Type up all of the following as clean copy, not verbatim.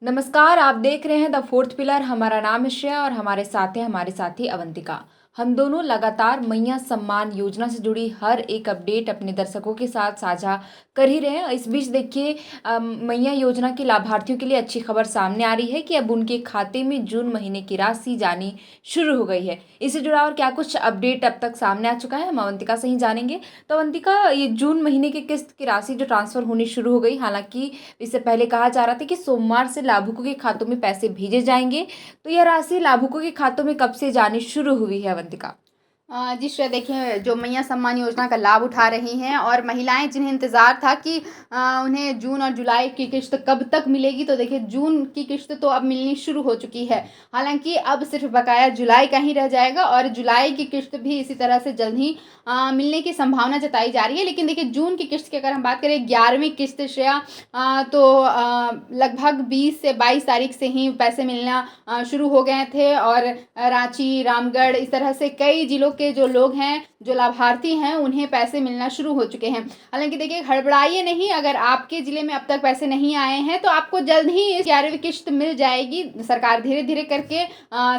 नमस्कार, आप देख रहे हैं द फोर्थ पिलर। हमारा नाम है श्रेया और हमारे साथ है हमारे साथी अवंतिका। हम दोनों लगातार मैया सम्मान योजना से जुड़ी हर एक अपडेट अपने दर्शकों के साथ साझा कर ही रहे हैं। इस बीच देखिए, मैया योजना के लाभार्थियों के लिए अच्छी खबर सामने आ रही है कि अब उनके खाते में जून महीने की राशि जानी शुरू हो गई है। इससे जुड़ा और क्या कुछ अपडेट अब तक सामने आ चुका है, हम अवंतिका से ही जानेंगे। तो अवंतिका, ये जून महीने की किस्त की राशि जो ट्रांसफर होनी शुरू हो गई, हालांकि इससे पहले कहा जा रहा था कि सोमवार से लाभुकों के खातों में पैसे भेजे जाएंगे। तो यह राशि लाभुकों के खातों में कब से जानी शुरू हुई है अवंतिका? जी श्रेया, देखिए जो मैया सम्मान योजना का लाभ उठा रही हैं और महिलाएं जिन्हें इंतज़ार था कि उन्हें जून और जुलाई की किस्त कब तक मिलेगी, तो देखिए जून की किस्त तो अब मिलनी शुरू हो चुकी है। हालांकि अब सिर्फ बकाया जुलाई का ही रह जाएगा और जुलाई की किस्त भी इसी तरह से जल्द ही मिलने की संभावना जताई जा रही है। लेकिन देखिए जून की किस्त की अगर हम बात करें, 11वीं किस्त श्रेया, तो लगभग 20 से 22 तारीख से ही पैसे मिलना शुरू हो गए थे और रांची, रामगढ़, इस तरह से कई जिलों के जो लोग हैं, जो लाभार्थी हैं, उन्हें पैसे मिलना शुरू हो चुके हैं। हालांकि देखिए हड़बड़ाइए नहीं, अगर आपके ज़िले में अब तक पैसे नहीं आए हैं तो आपको जल्द ही इस 11वीं किस्त मिल जाएगी। सरकार धीरे धीरे करके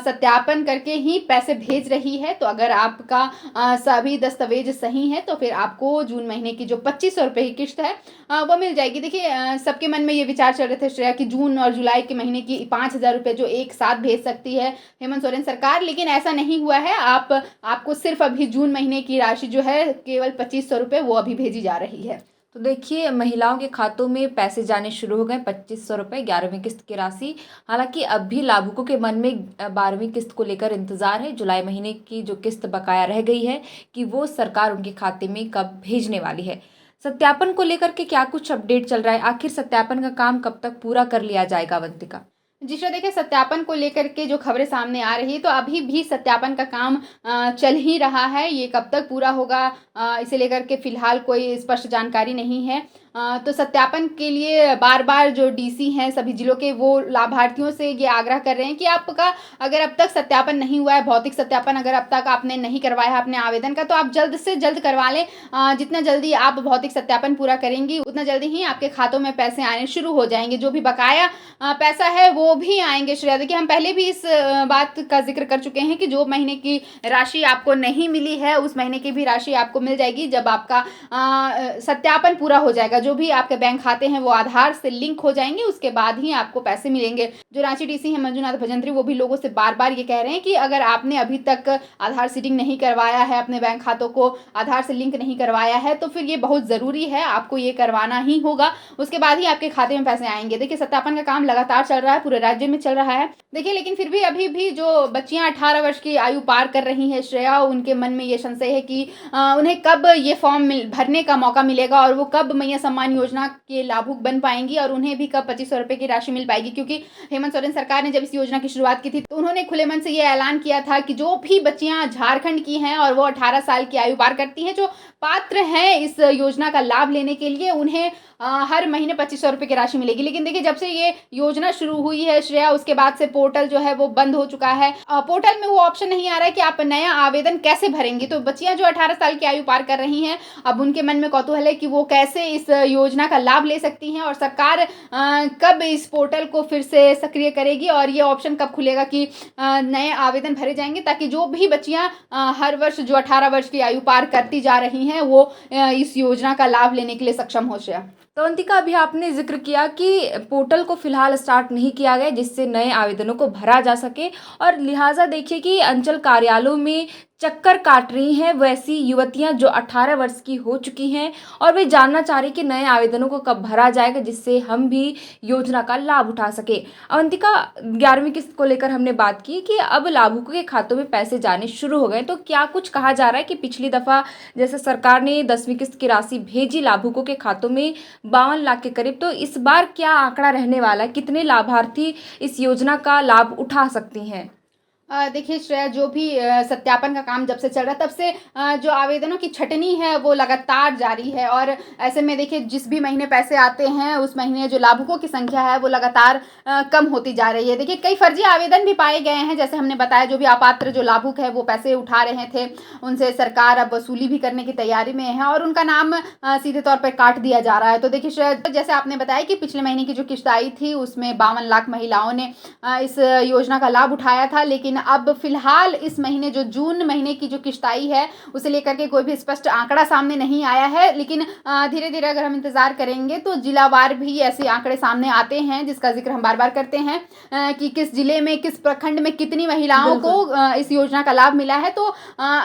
सत्यापन करके ही पैसे भेज रही है। तो अगर आपका सभी दस्तावेज सही हैं तो फिर आपको जून महीने की जो 2500 रुपये की किस्त है वो मिल जाएगी। देखिए सबके मन में ये विचार चल रहे थे श्रेया कि जून और जुलाई के महीने की 5000 रुपये जो एक साथ भेज सकती है हेमंत सोरेन सरकार, लेकिन ऐसा नहीं हुआ है। आपको सिर्फ अभी जून महीने की राशि जो है केवल 2500 रुपये वो अभी भेजी जा रही है। तो देखिए, महिलाओं के खातों में पैसे जाने शुरू हो गए, 2500 रुपये 11वीं किस्त की राशि। हालांकि अब भी लाभुकों के मन में 12वीं किस्त को लेकर इंतजार है। जुलाई महीने की जो किस्त बकाया रह गई है कि वो सरकार उनके खाते में कब भेजने वाली है। सत्यापन को लेकर के क्या कुछ अपडेट चल रहा है? आखिर सत्यापन का काम कब तक पूरा कर लिया जाएगा अवंतिका? जी सर, देखिए सत्यापन को लेकर के जो खबरें सामने आ रही है, तो अभी भी सत्यापन का काम चल ही रहा है। ये कब तक पूरा होगा, इसे लेकर के फिलहाल कोई स्पष्ट जानकारी नहीं है। तो सत्यापन के लिए बार बार जो डीसी हैं सभी जिलों के, वो लाभार्थियों से ये आग्रह कर रहे हैं कि आपका अगर अब तक सत्यापन नहीं हुआ है, भौतिक सत्यापन अगर अब तक आपने नहीं करवाया है अपने आवेदन का, तो आप जल्द से जल्द करवा लें। जितना जल्दी आप भौतिक सत्यापन पूरा करेंगी उतना जल्दी ही आपके खातों में पैसे आने शुरू हो जाएंगे। जो भी बकाया पैसा है वो भी आएंगे श्रेया। देखिए हम पहले भी इस बात का जिक्र कर चुके हैं कि जो महीने की राशि आपको नहीं मिली है उस महीने की भी राशि आपको मिल जाएगी जब आपका सत्यापन पूरा हो जाएगा। जो भी आपके बैंक खाते हैं वो आधार से लिंक हो जाएंगे, उसके बाद ही आपको पैसे मिलेंगे। जो रांची डीसी हैं मंजूनाथ भजंत्री, वो भी लोगों से बार बार ये कह रहे हैं कि अगर आपने अभी तक आधार सीडिंग नहीं करवाया है, अपने बैंक खातों को आधार से लिंक नहीं करवाया है, तो फिर ये बहुत ज़रूरी है, आपको ये करवाना ही होगा। उसके बाद ही आपके खाते में पैसे आएंगे। देखिए सत्यापन का काम लगातार चल रहा है, पूरे राज्य में चल रहा है। देखिए लेकिन फिर भी अभी भी जो बच्चियां 18 वर्ष की आयु पार कर रही हैं श्रेया, उनके मन में ये संशय है कि उन्हें कब ये फॉर्म भरने का मौका मिलेगा और वो कब मैया सम्मान योजना के लाभुक बन पाएंगी और उन्हें भी कब 2500 रुपये की राशि मिल पाएगी। क्योंकि हेमंत सोरेन सरकार ने जब इस योजना की शुरुआत की थी तो उन्होंने खुले मन से ये ऐलान किया था कि जो भी बच्चियां झारखंड की हैं और वो 18 साल की आयु पार करती हैं, जो पात्र हैं इस योजना का लाभ लेने के लिए, उन्हें हर महीने 2500 रुपये की राशि मिलेगी। लेकिन देखिए जब से ये योजना शुरू हुई है श्रेया, उसके बाद से पोर्टल जो है वो बंद हो चुका है। पोर्टल में वो ऑप्शन नहीं आ रहा है कि आप नया आवेदन कैसे भरेंगी। तो बच्चियां जो 18 साल की आयु पार कर रही हैं, अब उनके मन में कौतूहल है कि वो कैसे इस योजना का लाभ ले सकती हैं और सरकार कब इस पोर्टल को फिर से सक्रिय करेगी और ये ऑप्शन कब खुलेगा कि नए आवेदन भरे जाएंगे, ताकि जो भी बच्चियां हर वर्ष जो 18 वर्ष की आयु पार करती जा रही हैं वो इस योजना का लाभ लेने के लिए सक्षम हो श्रेया। तो अवंतिका, अभी आपने जिक्र किया कि पोर्टल को फिलहाल स्टार्ट नहीं किया गया जिससे नए आवेदनों को भरा जा सके, और लिहाजा देखिए कि अंचल कार्यालयों में चक्कर काट रही हैं वैसी युवतियां जो 18 वर्ष की हो चुकी हैं और वे जानना चाह रही कि नए आवेदनों को कब भरा जाएगा जिससे हम भी योजना का लाभ उठा सके। अवंतिका, 11वीं किस्त को लेकर हमने बात की कि अब लाभुकों के खातों में पैसे जाने शुरू हो गए। तो क्या कुछ कहा जा रहा है कि पिछली दफ़ा जैसे सरकार ने 10वीं किस्त की राशि भेजी लाभुकों के खातों में 52 लाख के करीब, तो इस बार क्या आंकड़ा रहने वाला है? कितने लाभार्थी इस योजना का लाभ उठा सकती हैं? देखिए श्रेया, जो भी सत्यापन का काम जब से चल रहा है तब से जो आवेदनों की छँटनी है वो लगातार जारी है, और ऐसे में देखिए जिस भी महीने पैसे आते हैं उस महीने जो लाभुकों की संख्या है वो लगातार कम होती जा रही है। देखिए कई फर्जी आवेदन भी पाए गए हैं, जैसे हमने बताया जो भी अपात्र जो लाभुक है वो पैसे उठा रहे थे, उनसे सरकार अब वसूली भी करने की तैयारी में है और उनका नाम सीधे तौर पर काट दिया जा रहा है। तो देखिए श्रेया, जैसे आपने बताया कि पिछले महीने की जो किश्त आई थी उसमें 52 लाख महिलाओं ने इस योजना का लाभ उठाया था, लेकिन अब फिलहाल इस महीने जो जून महीने की जो किश्त आई है उसे लेकर के कोई भी स्पष्ट आंकड़ा सामने नहीं आया है, लेकिन धीरे धीरे अगर हम इंतजार करेंगे तो जिलावार भी ऐसे आंकड़े सामने आते हैं, जिसका जिक्र हम बार बार करते हैं कि किस जिले में किस प्रखंड में कितनी महिलाओं को इस योजना का लाभ मिला है। तो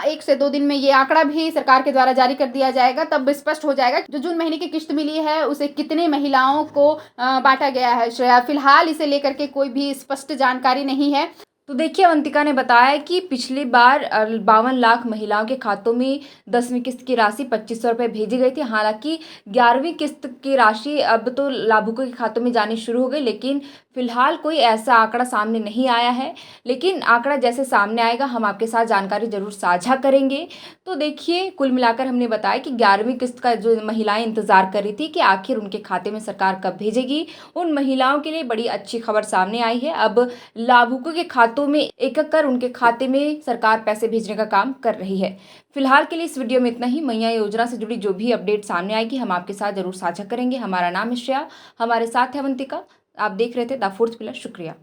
1 से 2 दिन में ये आंकड़ा भी सरकार के द्वारा जारी कर दिया जाएगा, तब स्पष्ट हो जाएगा जो जून महीने की किश्त मिली है उसे कितने महिलाओं को बांटा गया है। श्रेया, फिलहाल इसे लेकर के कोई भी स्पष्ट जानकारी नहीं है। तो देखिए अवंतिका ने बताया कि पिछली बार 52 लाख महिलाओं के खातों में 10वीं किस्त की राशि 2500 रुपये भेजी गई थी। हालांकि 11वीं किस्त की राशि अब तो लाभुकों के खातों में जानी शुरू हो गई, लेकिन फिलहाल कोई ऐसा आंकड़ा सामने नहीं आया है। लेकिन आंकड़ा जैसे सामने आएगा हम आपके साथ जानकारी जरूर साझा करेंगे। तो देखिए कुल मिलाकर हमने बताया कि 11वीं किस्त का जो महिलाएं इंतजार कर रही थी कि आखिर उनके खाते में सरकार कब भेजेगी, उन महिलाओं के लिए बड़ी अच्छी खबर सामने आई है। अब लाभुकों के खातों में एक एक कर उनके खाते में सरकार पैसे भेजने का काम कर रही है। फिलहाल के लिए इस वीडियो में इतना ही। मैया योजना से जुड़ी जो भी अपडेट सामने आएगी हम आपके साथ जरूर साझा करेंगे। हमारा नाम है श्रेया, हमारे साथ है अवंतिका। आप देख रहे थे द फोर्थ पिलर। शुक्रिया।